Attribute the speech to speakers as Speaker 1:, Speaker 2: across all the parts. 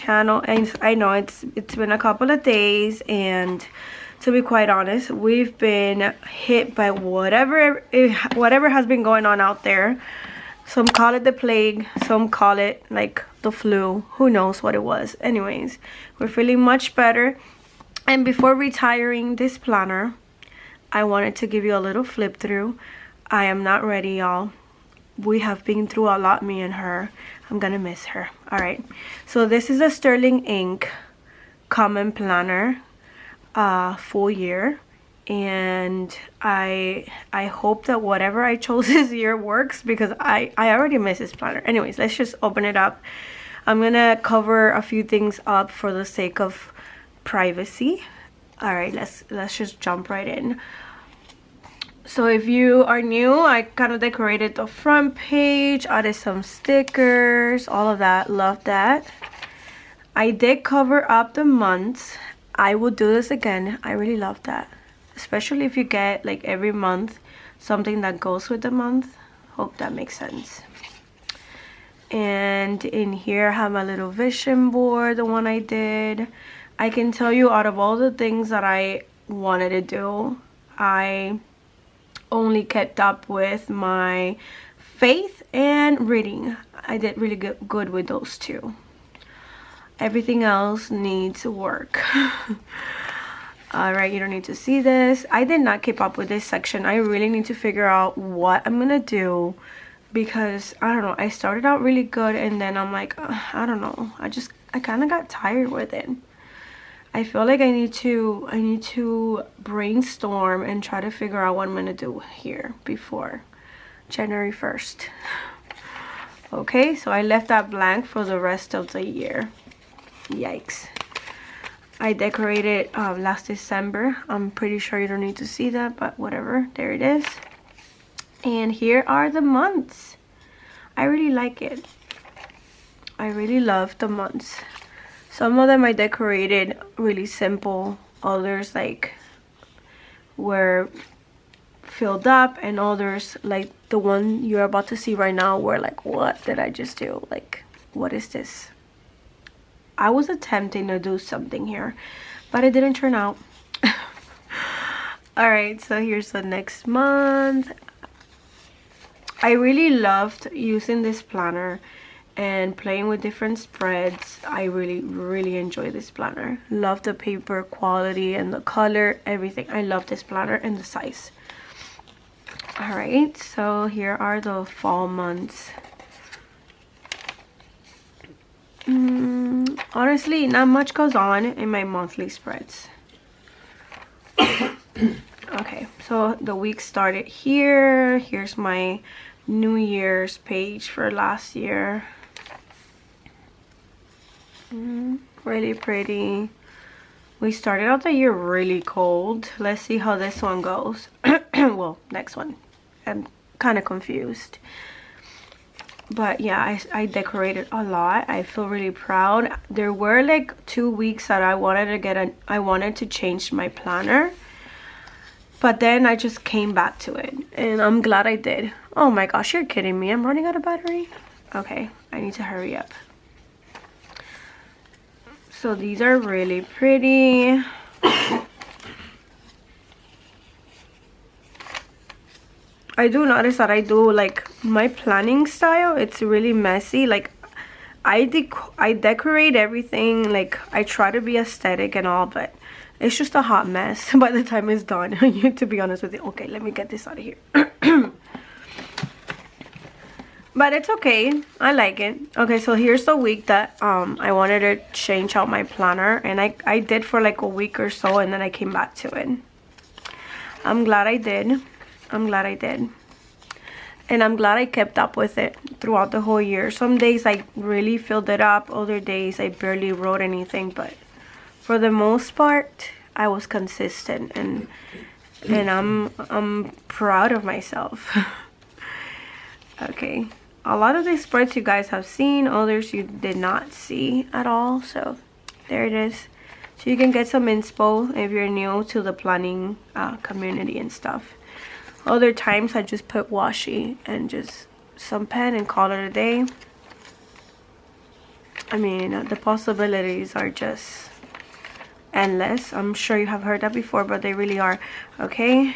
Speaker 1: channel. And I know it's been a couple of days, and to be quite honest, we've been hit by whatever has been going on out there. Some call it the plague, some call it like the flu, who knows what it was. Anyways, we're feeling much better. And before retiring this planner, I wanted to give you a little flip through. I am not ready, y'all. We have been through a lot, me and her. I'm gonna miss her. All right, so this is a Sterling Ink Common Planner, full year. And I hope that whatever I chose this year works, because I already miss this planner. Anyways, let's just open it up. I'm gonna cover a few things up for the sake of privacy. All right, let's just jump right in. So if you are new, I kind of decorated the front page, added some stickers, all of that. Love that. I did cover up the months. I will do this again. I really love that, especially if you get like every month something that goes with the month. Hope that makes sense. And in here I have my little vision board, the one I did. I can tell you, out of all the things that I wanted to do, I only kept up with my faith and reading. I did really good with those two. Everything else needs work. All right, you don't need to see this. I did not keep up with this section. I really need to figure out what I'm gonna do, because I don't know, I started out really good and then I'm like, I don't know, I kind of got tired with it. I feel like I need to brainstorm and try to figure out what I'm gonna do here before January 1st. Okay, so I left that blank for the rest of the year. Yikes. I decorated last December. I'm pretty sure you don't need to see that, but whatever, there it is. And here are the months. I really like it. I really love the months. Some of them I decorated really simple. Others like were filled up, and others like the one you're about to see right now were like, what did I just do? Like, what is this? I was attempting to do something here, but it didn't turn out. All right, so here's the next month. I really loved using this planner and playing with different spreads. I really enjoy this planner. Love the paper quality and the color, everything. I love this planner and the size. All right, so here are the fall months. Honestly, not much goes on in my monthly spreads. Okay, so the week started here. Here's my New Year's page for last year. Really pretty. We started out the year really cold. Let's see how this one goes. Well, next one. I'm kind of confused. But yeah, I decorated a lot. I feel really proud. There were like 2 weeks that I wanted to change my planner, but then I just came back to it, and I'm glad I did. Oh my gosh, you're kidding me. I'm running out of battery. Okay, I need to hurry up. So these are really pretty. I do notice that I do like my planning style. It's really messy. Like I decorate everything. Like I try to be aesthetic and all, but it's just a hot mess by the time it's done. To be honest with you. Okay, let me get this out of here. But it's okay. I like it. Okay, so here's the week that I wanted to change out my planner, and I did for like a week or so, and then I came back to it. I'm glad I did. I'm glad I did. And I'm glad I kept up with it throughout the whole year. Some days I really filled it up. Other days I barely wrote anything. But for the most part, I was consistent. And I'm proud of myself. Okay. A lot of these spreads you guys have seen. Others you did not see at all. So there it is. So you can get some inspo if you're new to the planning community and stuff. Other times I just put washi and just some pen and call it a day. I mean, the possibilities are just endless. I'm sure you have heard that before, but they really are. Okay,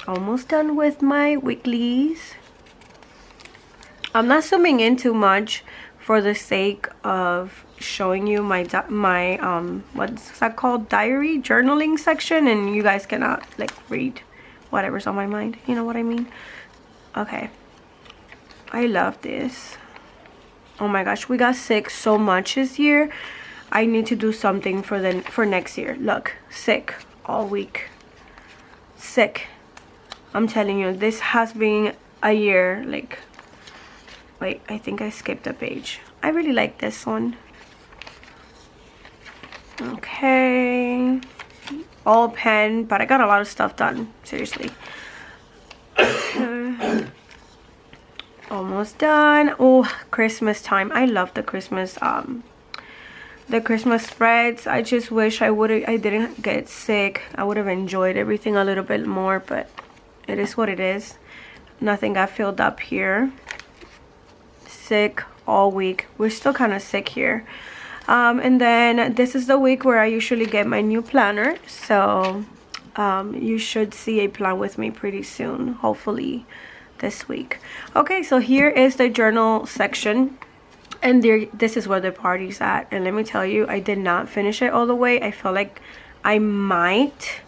Speaker 1: almost done with my weeklies. I'm not zooming in too much for the sake of showing you my what's that called, diary, journaling section, and you guys cannot like read whatever's on my mind, you know what I mean? Okay, I love this. Oh my gosh, we got sick so much this year. I need to do something for next year. Look, sick all week, sick. I'm telling you, this has been a year. Like, wait, I think I skipped a page. I really like this one. Okay, all pen, but I got a lot of stuff done, seriously. Almost done. Oh, Christmas time. I love the Christmas spreads. I just wish I didn't get sick. I would have enjoyed everything a little bit more, but it is what it is. Nothing got filled up here. Sick all week. We're still kind of sick here. And then this is the week where I usually get my new planner, so you should see a plan with me pretty soon, hopefully this week. Okay, so here is the journal section, and this is where the party's at. And let me tell you, I did not finish it all the way. I feel like I might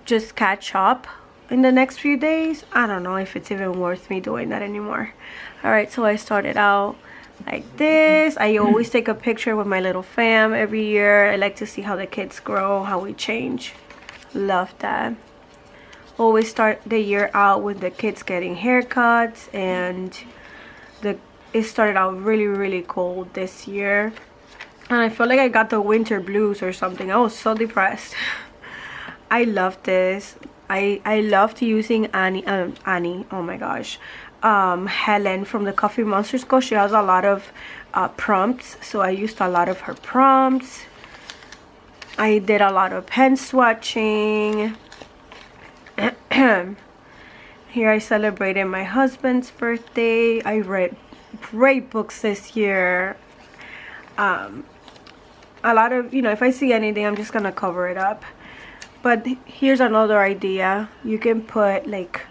Speaker 1: just catch up in the next few days. I don't know if it's even worth me doing that anymore. All right, so I started out like this. I always take a picture with my little fam every year. I like to see how the kids grow, how we change. Love that. Always start the year out with the kids getting haircuts, and it started out really cold this year, and I feel like I got the winter blues or something. I was so depressed. I love this. I loved using Annie, oh my gosh, Helen from the Coffee Monsters Co. She has a lot of prompts, so I used a lot of her prompts. I did a lot of pen swatching. Here I celebrated my husband's birthday. I read great books this year. A lot of, if I see anything, I'm just gonna cover it up. But here's another idea. You can put like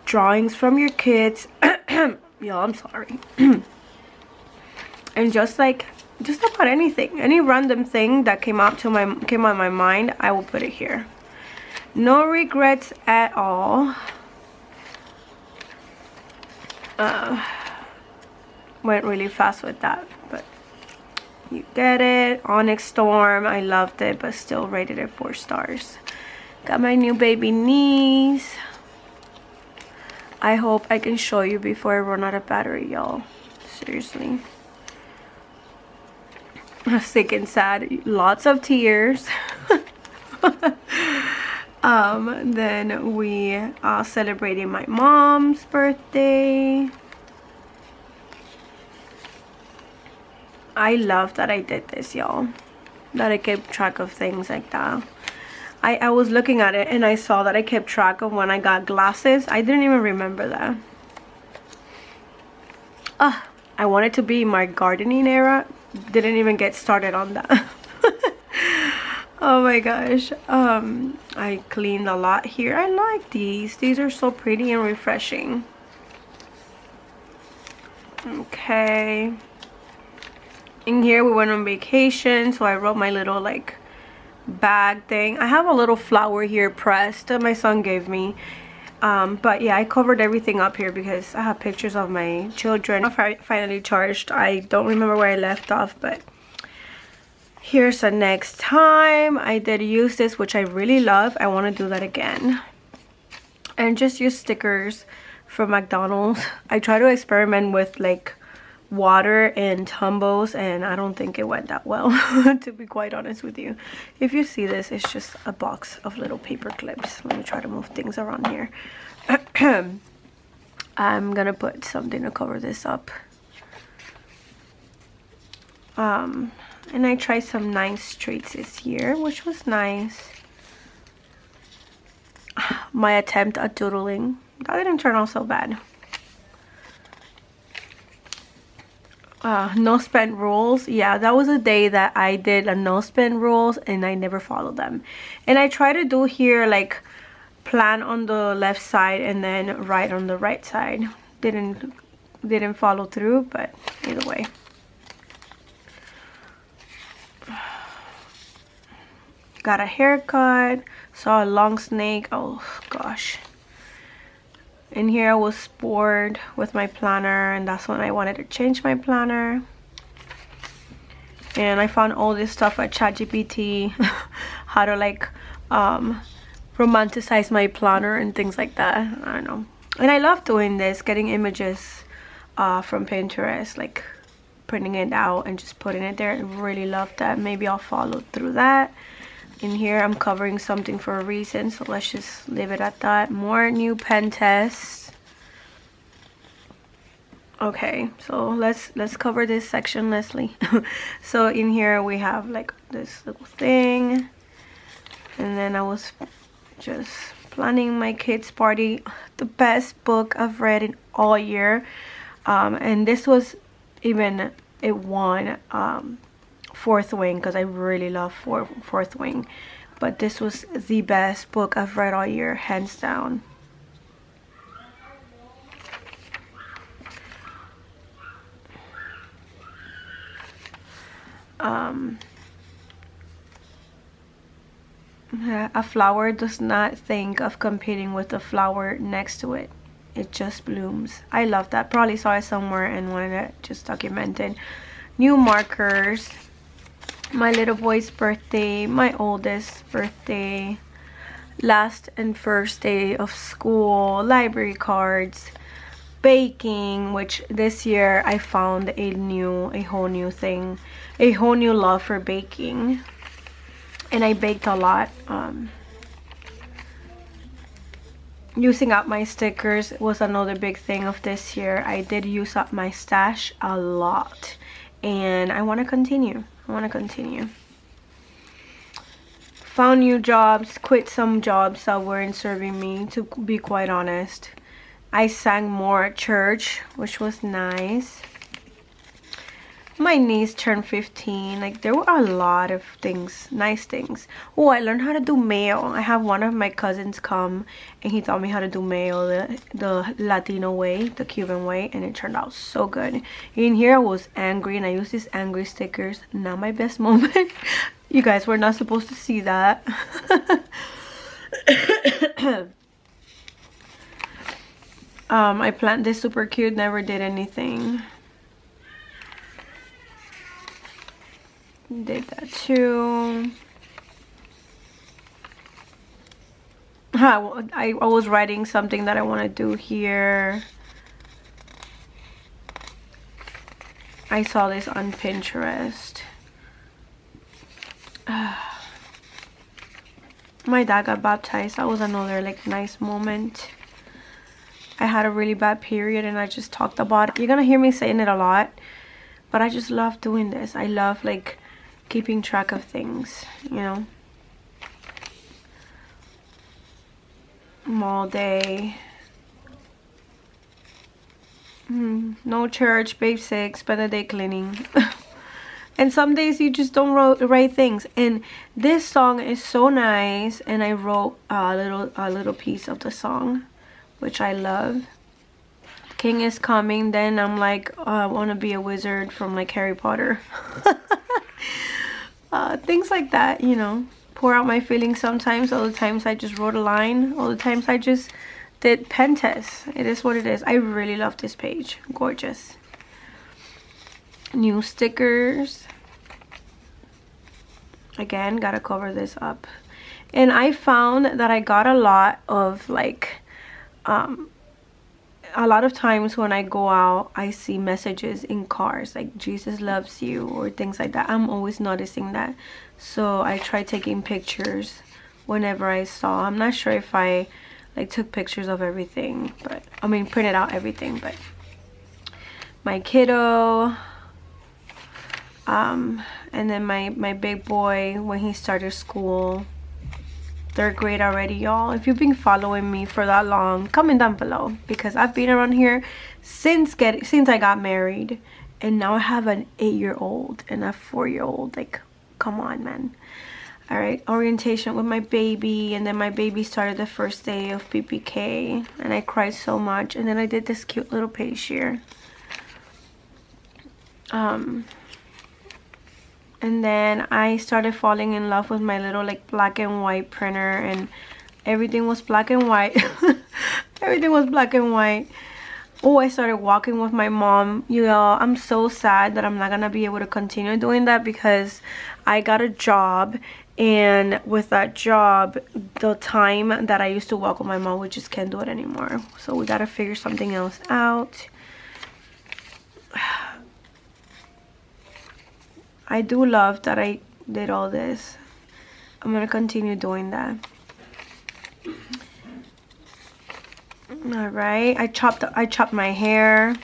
Speaker 1: drawings from your kids. Yo, I'm sorry. And just about anything, any random thing that came on my mind, I will put it here. No regrets at all. Went really fast with that, but you get it. Onyx Storm, I loved it, but still rated it 4 stars. Got my new baby niece. I hope I can show you before I run out of battery, y'all. Seriously. Sick and sad. Lots of tears. Then we celebrated my mom's birthday. I love that I did this, y'all. That I kept track of things like that. I was looking at it and I saw that I kept track of when I got glasses. I didn't even remember that. I wanted to be my gardening era. Didn't even get started on that. Oh my gosh. I cleaned a lot here. I like these. These are so pretty and refreshing. Okay. In here we went on vacation, so I wrote my little like bag thing. I have a little flower here pressed that my son gave me. But yeah, I covered everything up here because I have pictures of my children. I finally charged. I don't remember where I left off, but here's the next time. I did use this, which I really love. I want to do that again. And just use stickers from McDonald's. I try to experiment with like water and tumbles, and I don't think it went that well, to be quite honest with you. If you see this, it's just a box of little paper clips. Let me try to move things around here. I'm gonna put something to cover this up. And I tried some nice treats this year, which was nice. My attempt at doodling, that didn't turn out so bad. no spend rules. Yeah, that was a day that I did a no spend rules and I never followed them. And I try to do here like plan on the left side and then write on the right side. Didn't follow through, but either way. Got a haircut, saw a long snake. Oh gosh. In here I was bored with my planner, and that's when I wanted to change my planner. And I found all this stuff at ChatGPT, how to like romanticize my planner and things like that. I don't know. And I love doing this, getting images from Pinterest, like printing it out and just putting it there. I really love that. Maybe I'll follow through that. In here I'm covering something for a reason, so let's just leave it at that. More new pen tests. Okay, so let's cover this section, Leslie. So in here we have like this little thing, and then I was just planning my kids' party. The best book I've read in all year, and this was even, it won Fourth Wing, because I really love Fourth Wing, but this was the best book I've read all year, hands down. A flower does not think of competing with the flower next to it. It just blooms. I love that. Probably saw it somewhere and wanted to just document it. New markers. My little boy's birthday, my oldest birthday, last and first day of school, library cards, baking, which this year I found a whole new thing, a whole new love for baking, and I baked a lot. Using up my stickers was another big thing of this year. I did use up my stash a lot, and I want to continue. Found new jobs, quit some jobs that weren't serving me, to be quite honest. I sang more at church, which was nice. My niece turned 15. Like, there were a lot of things, nice things. Oh, I learned how to do mayo. I have one of my cousins come and he taught me how to do mayo the Latino way, the Cuban way, and it turned out so good. In here I was angry and I used these angry stickers. Not my best moment. You guys were not supposed to see that. I planned this super cute, never did anything. Did that too. I was writing something that I want to do here. I saw this on Pinterest. My dad got baptized. That was another like nice moment. I had a really bad period and I just talked about it. You're gonna hear me saying it a lot, but I just love doing this. I love like keeping track of things, you know. All day. No church, basic, spend the day cleaning. And some days you just don't write things. And this song is so nice, and I wrote a little piece of the song, which I love. King is coming. Then I'm like, I want to be a wizard from like Harry Potter. Things like that, you know. Pour out my feelings sometimes. Other times I just wrote a line. Other times I just did pen tests. It is what it is. I really love this page. Gorgeous. New stickers. Again, gotta cover this up. And I found that I got a lot of like a lot of times when I go out, I see messages in cars like Jesus loves you or things like that. I'm always noticing that, so I try taking pictures whenever I saw. I'm not sure if I like took pictures of everything, but I mean printed out everything. But my kiddo, and then my big boy when he started school. 3rd grade already, y'all. If you've been following me for that long, comment down below, because I've been around here since I got married, And now I have an 8-year-old and a 4-year-old. Like, come on, man. All right, orientation with my baby, and then my baby started the first day of PPK, and I cried so much. And then I did this cute little page here. And then I started falling in love with my little like black and white printer, and everything was black and white. Everything was black and white. Oh, I started walking with my mom. Y'all, I'm so sad that I'm not gonna be able to continue doing that because I got a job, and with that job, the time that I used to walk with my mom, we just can't do it anymore. So we gotta figure something else out. I do love that I did all this. I'm gonna continue doing that. All right, I chopped my hair.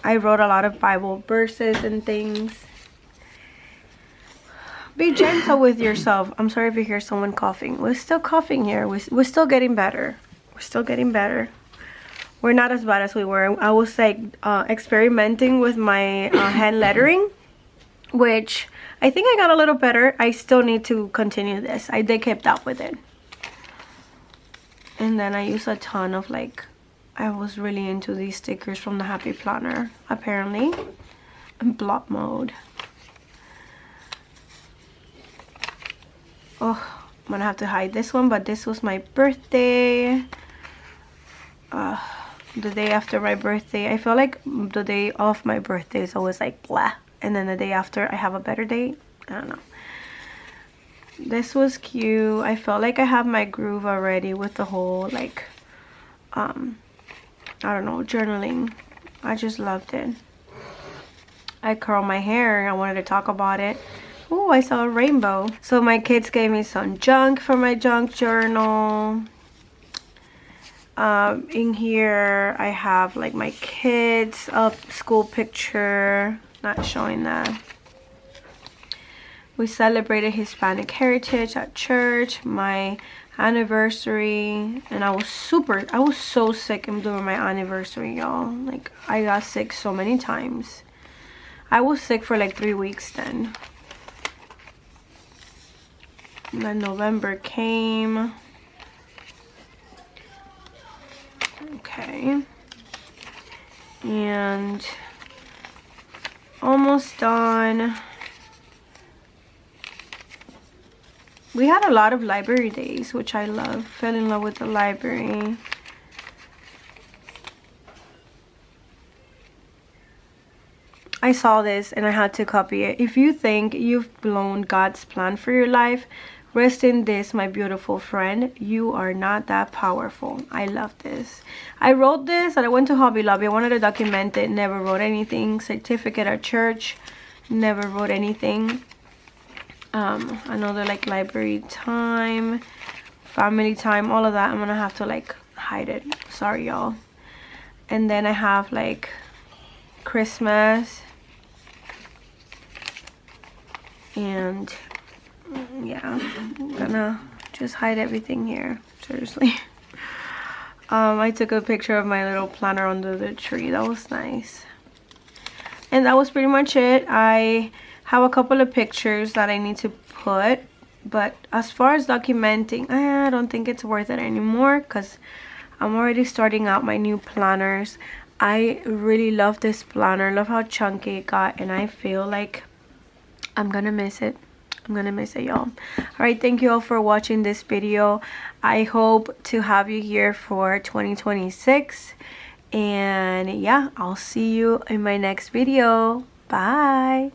Speaker 1: I wrote a lot of Bible verses and things. Be gentle with yourself. I'm sorry if you hear someone coughing. We're still coughing here. We're still getting better. We're still getting better. We're not as bad as we were. I was like experimenting with my hand lettering, which I think I got a little better. I still need to continue this. I did keep up with it. And then I use a ton of like, I was really into these stickers from the Happy Planner, apparently, in blot mode. Oh, I'm gonna have to hide this one, but this was my birthday. The day after my birthday. I feel like the day of my birthday is always like blah, and then the day after I have a better day. I don't know. This was cute. I felt like I have my groove already with the whole like I don't know, journaling. I just loved it. I curled my hair. I wanted to talk about it. Oh, I saw a rainbow. So my kids gave me some junk for my junk journal. In here I have like my kids school picture, not showing that. We celebrated Hispanic heritage at church, my anniversary, and I was so sick during my anniversary, y'all. Like, I got sick so many times. I was sick for like 3 weeks then. And then November came. Okay, and almost done. We had a lot of library days, which I love. Fell in love with the library. I saw this and I had to copy it. If you think you've blown God's plan for your life, rest in this, my beautiful friend. You are not that powerful. I love this. I wrote this and I went to Hobby Lobby. I wanted to document it. Never wrote anything. Certificate at church. Never wrote anything. Another like library time, family time, all of that. I'm gonna have to like hide it. Sorry, y'all. And then I have like Christmas. And yeah, I'm gonna just hide everything here. Seriously. I took a picture of my little planner under the tree. That was nice. And that was pretty much it. I have a couple of pictures that I need to put, but as far as documenting, I don't think it's worth it anymore because I'm already starting out my new planners. I really love this planner. Love how chunky it got, and I feel like I'm gonna miss it. I'm gonna miss it, y'all. All right, thank you all for watching this video. I hope to have you here for 2026, and yeah, I'll see you in my next video. Bye.